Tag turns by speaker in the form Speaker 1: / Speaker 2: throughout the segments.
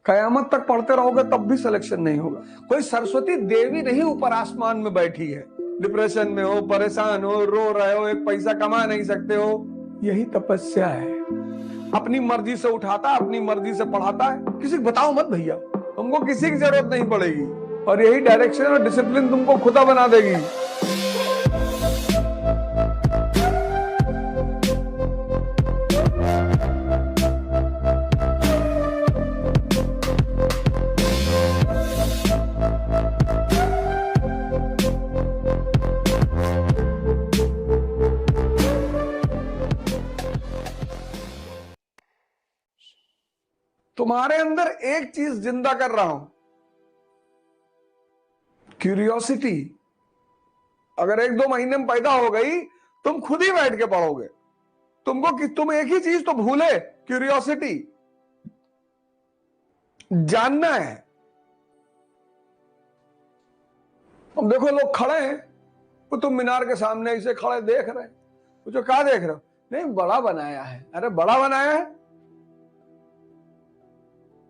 Speaker 1: कयामत तक पढ़ते रहोगे तब भी सिलेक्शन नहीं होगा। कोई सरस्वती देवी नहीं ऊपर आसमान में बैठी है, डिप्रेशन में हो, परेशान हो, रो रहे हो, एक पैसा कमा नहीं सकते हो। यही तपस्या है। अपनी मर्जी से उठाता, अपनी मर्जी से पढ़ाता है। किसी को बताओ मत भैया, तुमको किसी की जरूरत नहीं पड़ेगी, और यही डायरेक्शन और डिसिप्लिन तुमको खुदा बना देगी। तुम्हारे अंदर एक चीज जिंदा कर रहा हूं, क्यूरियोसिटी। अगर 1-2 महीने में पैदा हो गई, तुम खुद ही बैठ के पढ़ोगे। तुम एक ही चीज तो भूले, क्यूरियोसिटी, जानना है। अब देखो लोग खड़े हैं, वो तुम मीनार के सामने ऐसे खड़े देख रहे हैं, पूछो क्या देख रहे हो? नहीं, बड़ा बनाया है। अरे बड़ा बनाया है,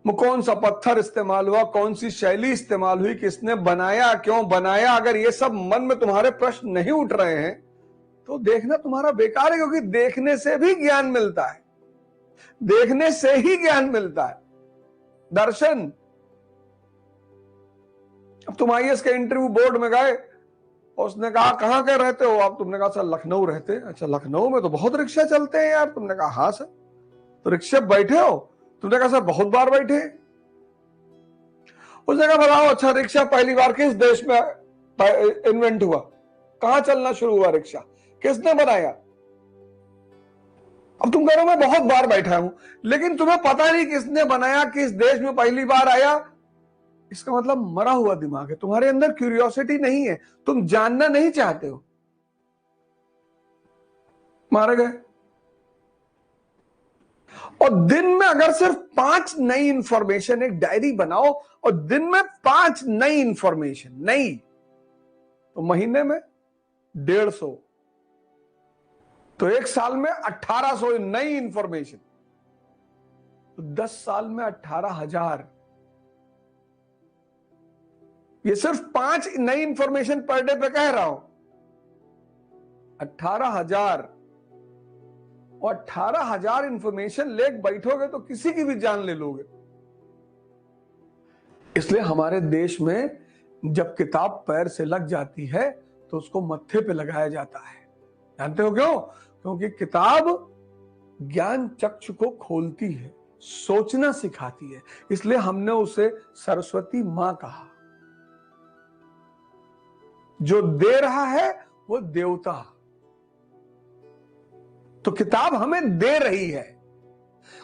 Speaker 1: कौन सा पत्थर इस्तेमाल हुआ, कौन सी शैली इस्तेमाल हुई, किसने बनाया, क्यों बनाया? अगर ये सब मन में तुम्हारे प्रश्न नहीं उठ रहे हैं तो देखना तुम्हारा बेकार है, क्योंकि देखने से भी ज्ञान मिलता है। देखने से ही ज्ञान मिलता है, दर्शन। अब तुम आईएएस के इंटरव्यू बोर्ड में गए, उसने कहा कहां के रहते हो आप? तुमने कहा सर लखनऊ रहते हैं। अच्छा, लखनऊ में तो बहुत रिक्शा चलते हैं यार। तुमने कहा हाँ सर। तो रिक्शे बैठे हो? तुमने कहा सर बहुत बार बैठे। उसने कहा बताओ, अच्छा रिक्शा पहली बार किस देश में इन्वेंट हुआ, कहां चलना शुरू हुआ रिक्शा, किसने बनाया? अब तुम कह रहे हो मैं बहुत बार बैठा हूं, लेकिन तुम्हें पता नहीं किसने बनाया, किस देश में पहली बार आया। इसका मतलब मरा हुआ दिमाग है, तुम्हारे अंदर क्यूरियोसिटी नहीं है, तुम जानना नहीं चाहते हो। मारे गए। और दिन में अगर सिर्फ 5 नई इंफॉर्मेशन, एक डायरी बनाओ और दिन में 5 नई इंफॉर्मेशन, नई, तो महीने में 150, तो एक साल में 1800 नई इंफॉर्मेशन, तो 10 साल में 18,000। ये सिर्फ 5 नई इंफॉर्मेशन पर डे पे कह रहा हूं, 18,000। और 18,000 इंफॉर्मेशन ले बैठोगे तो किसी की भी जान ले लोगे। इसलिए हमारे देश में जब किताब पैर से लग जाती है तो उसको मत्थे पे लगाया जाता है। जानते हो क्यों? क्योंकि किताब ज्ञान चक्षु को खोलती है, सोचना सिखाती है। इसलिए हमने उसे सरस्वती मां कहा। जो दे रहा है वो देवता। तो किताब हमें दे रही है।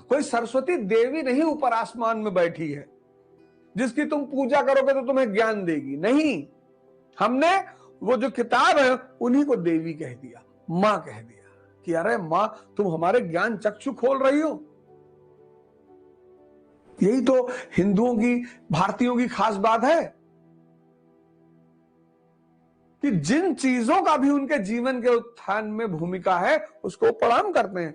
Speaker 1: कोई सरस्वती देवी नहीं ऊपर आसमान में बैठी है जिसकी तुम पूजा करोगे तो तुम्हें ज्ञान देगी। नहीं, हमने वो जो किताब है उन्हीं को देवी कह दिया, मां कह दिया कि अरे मां तुम हमारे ज्ञान चक्षु खोल रही हो। यही तो हिंदुओं की, भारतीयों की खास बात है कि जिन चीजों का भी उनके जीवन के उत्थान में भूमिका है उसको प्रणाम करते हैं।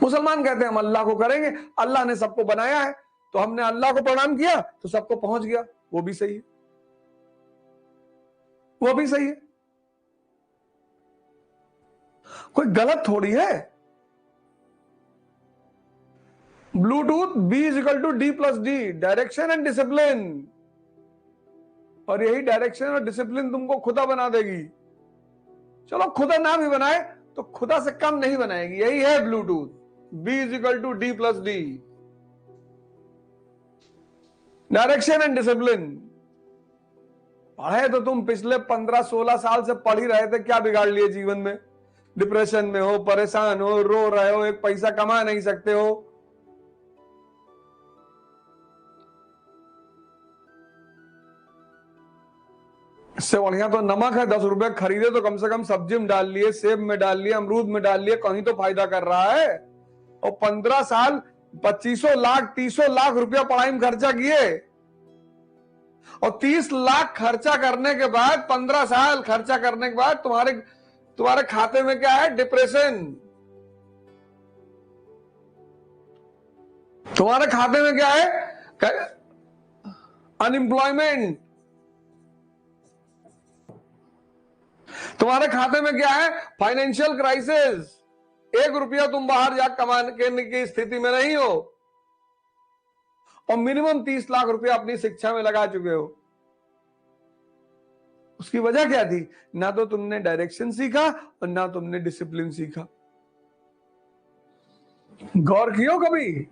Speaker 1: मुसलमान कहते हैं हम अल्लाह को करेंगे, अल्लाह ने सबको बनाया है तो हमने अल्लाह को प्रणाम किया तो सबको पहुंच गया। वो भी सही है, वो भी सही है, कोई गलत थोड़ी है। Bluetooth B=D+D, direction and discipline. और यही डायरेक्शन और डिसिप्लिन तुमको खुदा बना देगी। चलो खुदा ना भी बनाए तो खुदा से कम नहीं बनाएगी। यही है Bluetooth, B=D+D, direction and discipline. पढ़े तो तुम पिछले 15-16 साल से पढ़ ही रहे थे, क्या बिगाड़ लिए जीवन में? डिप्रेशन में हो, परेशान हो, रो रहे हो, एक पैसा कमा नहीं सकते हो। इससे बढ़िया तो नमक है, 10 रुपए खरीदे तो कम से कम सब्जी में डाल लिए, सेब में डाल लिए, अमरूद में डाल लिए, कहीं तो फायदा कर रहा है। और 15 साल 2500 लाख 300 लाख रुपया पढ़ाई में खर्चा किए, और 30 लाख खर्चा करने के बाद, 15 साल खर्चा करने के बाद तुम्हारे खाते में क्या है? डिप्रेशन। तुम्हारे खाते में क्या है? अनएम्प्लॉयमेंट। तुम्हारे खाते में क्या है? Financial crisis. 1 रुपया तुम बाहर जा कमाने की स्थिति में नहीं हो और मिनिमम 30 लाख रुपया अपनी शिक्षा में लगा चुके हो। उसकी वजह क्या थी? ना तो तुमने डायरेक्शन सीखा और ना तुमने डिसिप्लिन सीखा। गौर कियो कभी?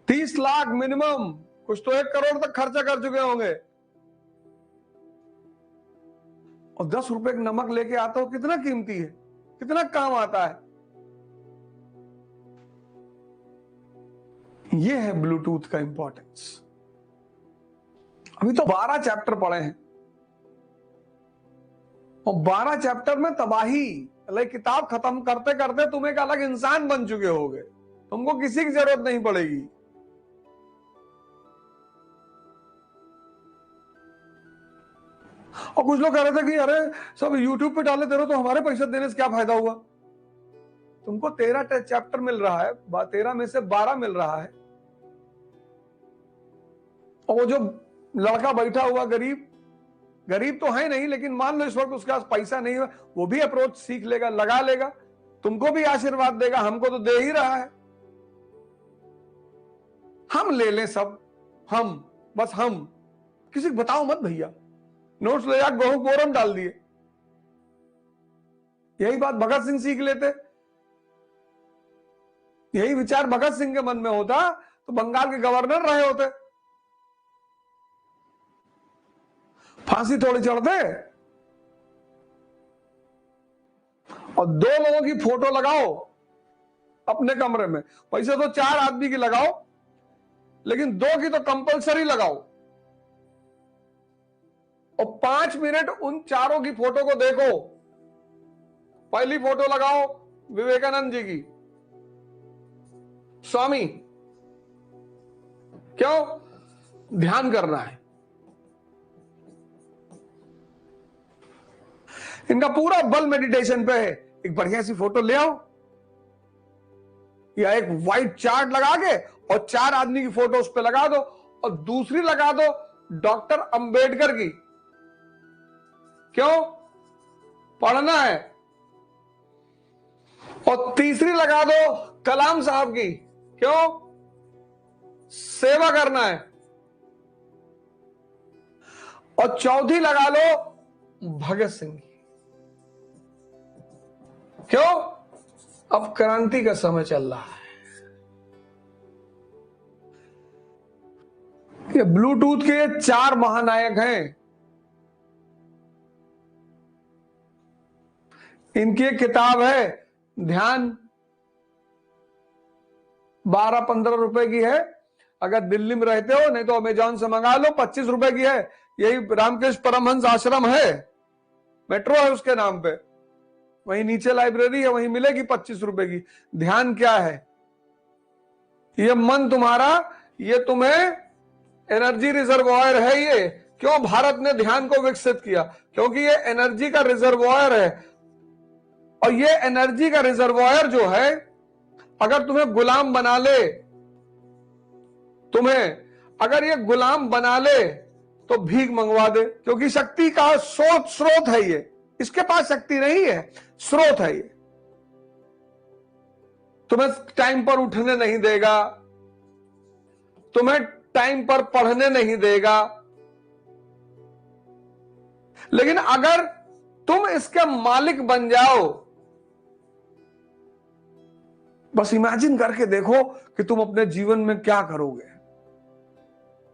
Speaker 1: 30 लाख मिनिमम, कुछ तो 1 करोड़ तक खर्चा कर चुके होंगे और 10 रुपए का नमक लेके आता हो। कितना कीमती है, कितना काम आता है। यह है ब्लूटूथ का इंपॉर्टेंस। अभी तो 12 चैप्टर पढ़े हैं और 12 चैप्टर में तबाही। किताब खत्म करते करते तुम एक अलग इंसान बन चुके होगे, तुमको किसी की जरूरत नहीं पड़ेगी। और कुछ लोग कह रहे थे कि अरे सब YouTube पे डाले दे रहे तो हमारे पैसे देने से क्या फायदा हुआ? तुमको 13 चैप्टर मिल रहा है, 13 में से 12 मिल रहा है। और वो जो लड़का बैठा हुआ गरीब तो है नहीं, लेकिन मान लो इस वक्त उसके पास पैसा नहीं है, वो भी अप्रोच सीख लेगा, लगा लेगा, तुमको भी आशीर्वाद देगा। हमको तो दे ही रहा है। हम ले लें सब, बस हम किसी को बताओ मत भैया। नोट्स ले जाकर गेहूं बोरम डाल दिए। यही बात भगत सिंह सीख लेते, यही विचार भगत सिंह के मन में होता तो बंगाल के गवर्नर रहे होते। फांसी थोड़ी चढ़ते। और 2 लोगों की फोटो लगाओ अपने कमरे में। वैसे तो 4 आदमी की लगाओ, लेकिन 2 की तो कंपलसरी लगाओ और 5 मिनट उन चारों की फोटो को देखो। पहली फोटो लगाओ विवेकानंद जी की, स्वामी। क्यों? ध्यान करना है। इनका पूरा बल मेडिटेशन पे है। एक बढ़िया सी फोटो ले आओ या एक व्हाइट चार्ट लगा के और 4 आदमी की फोटो उस पे लगा दो और दूसरी लगा दो डॉक्टर अंबेडकर की। क्यों? पढ़ना है। और तीसरी लगा दो कलाम साहब की। क्यों? सेवा करना है। और चौथी लगा लो भगत सिंह की। क्यों? अब क्रांति का समय चल रहा है। ये ब्लूटूथ के 4 महानायक हैं। इनकी एक किताब है ध्यान, 12-15 रुपए की है। अगर दिल्ली में रहते हो, नहीं तो अमेजॉन से मंगा लो, 25 रुपए की है। यही रामकृष्ण परमहंस आश्रम है, मेट्रो है उसके नाम पे, वहीं नीचे लाइब्रेरी है, वहीं मिलेगी 25 रुपए की। ध्यान क्या है? ये मन तुम्हारा, ये तुम्हें एनर्जी रिजर्वॉयर है। ये क्यों भारत ने ध्यान को विकसित किया? क्योंकि ये एनर्जी का रिजर्वॉयर है। और ये एनर्जी का रिजर्वॉयर जो है, अगर तुम्हें गुलाम बना ले, अगर ये गुलाम बना ले तो भीख मंगवा दे। क्योंकि शक्ति का स्रोत है ये, इसके पास शक्ति नहीं है, स्रोत है ये। तुम्हें टाइम पर उठने नहीं देगा, तुम्हें टाइम पर पढ़ने नहीं देगा। लेकिन अगर तुम इसके मालिक बन जाओ, बस इमेजिन करके देखो कि तुम अपने जीवन में क्या करोगे।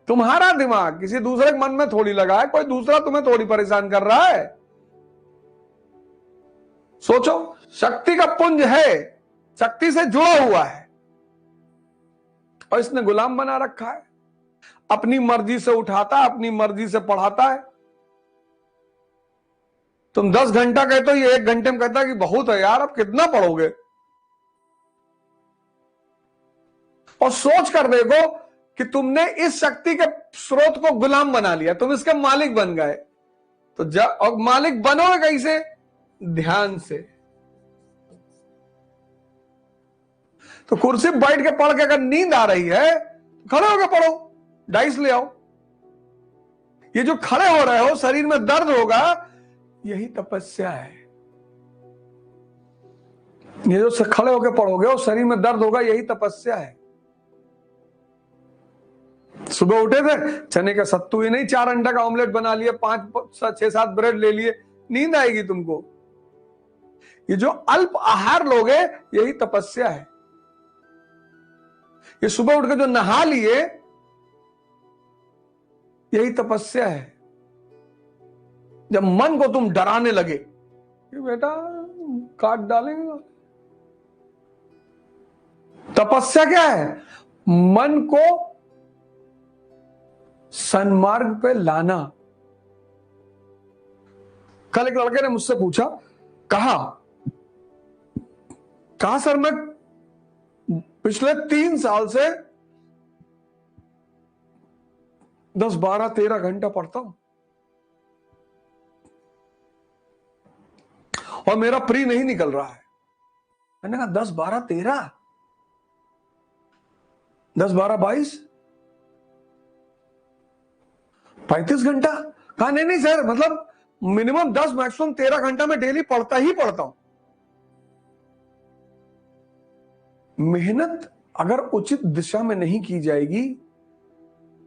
Speaker 1: तुम्हारा दिमाग किसी दूसरे के मन में थोड़ी लगा है, कोई दूसरा तुम्हें थोड़ी परेशान कर रहा है। सोचो, शक्ति का पुंज है, शक्ति से जुड़ा हुआ है और इसने गुलाम बना रखा है। अपनी मर्जी से उठाता है, अपनी मर्जी से पढ़ाता है। तुम 10 घंटा कहते हो, ये 1 घंटे में कहता है कि बहुत है यार, अब कितना पढ़ोगे। और सोच कर देखो कि तुमने इस शक्ति के स्रोत को गुलाम बना लिया, तुम इसके मालिक बन गए। तो और मालिक बनोगे कैसे? ध्यान से। तो कुर्सी पर बैठ के पढ़ के अगर नींद आ रही है तो खड़े होकर पढ़ो, डाइस ले आओ। ये जो खड़े हो रहे हो, शरीर में दर्द होगा, यही तपस्या है। ये जो खड़े होकर पढ़ोगे और शरीर में दर्द होगा, यही तपस्या है। सुबह उठे थे, चने का सत्तू ही नहीं 4 अंडा का ऑमलेट बना लिए, 5-6-7 ब्रेड ले लिए, नींद आएगी तुमको। ये जो अल्प आहार लोगे, यही तपस्या है। ये सुबह उठ के जो नहा लिए, यही तपस्या है। जब मन को तुम डराने लगे कि बेटा काट डालेंगे, तपस्या क्या है? मन को सन्मार्ग पे लाना। कल एक लड़के ने मुझसे पूछा, कहा सर मैं पिछले 3 साल से 10, 12, 13 घंटा पढ़ता हूं और मेरा प्री नहीं निकल रहा है। मैंने कहा 10, 12, 13, 10, 12, 22, 35 घंटा। कहा नहीं सर, मतलब मिनिमम 10, मैक्सिमम 13 घंटा में डेली पढ़ता ही पढ़ता हूं। मेहनत अगर उचित दिशा में नहीं की जाएगी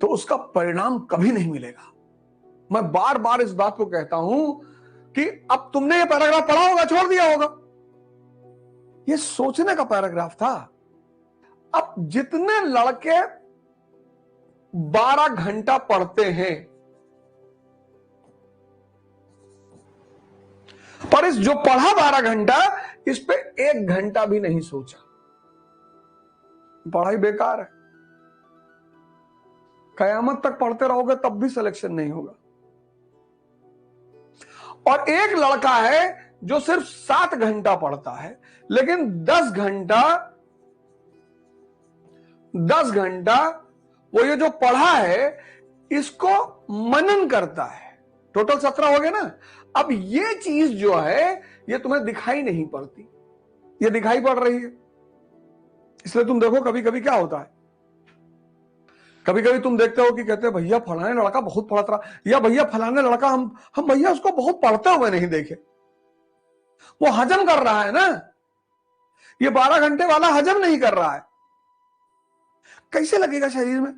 Speaker 1: तो उसका परिणाम कभी नहीं मिलेगा। मैं बार बार इस बात को कहता हूं कि अब तुमने ये पैराग्राफ पढ़ा होगा, छोड़ दिया होगा, ये सोचने का पैराग्राफ था। अब जितने लड़के 12 घंटा पढ़ते हैं, पर इस जो पढ़ा 12 घंटा, इस पे 1 घंटा भी नहीं सोचा, पढ़ाई बेकार है। कयामत तक पढ़ते रहोगे तब भी सिलेक्शन नहीं होगा। और एक लड़का है जो सिर्फ 7 घंटा पढ़ता है, लेकिन 10 घंटा वो ये जो पढ़ा है इसको मनन करता है। टोटल 17 हो गए ना। अब ये चीज जो है ये तुम्हें दिखाई नहीं पड़ती, ये दिखाई पड़ रही है। इसलिए तुम देखो कभी कभी क्या होता है, कभी कभी तुम देखते हो कि कहते हैं भैया फलाने लड़का बहुत पढ़ता रहा, या भैया फलाने लड़का हम भैया उसको बहुत पढ़ते हुए नहीं देखे। वो हजम कर रहा है ना, ये 12 घंटे वाला हजम नहीं कर रहा है। कैसे लगेगा शरीर में?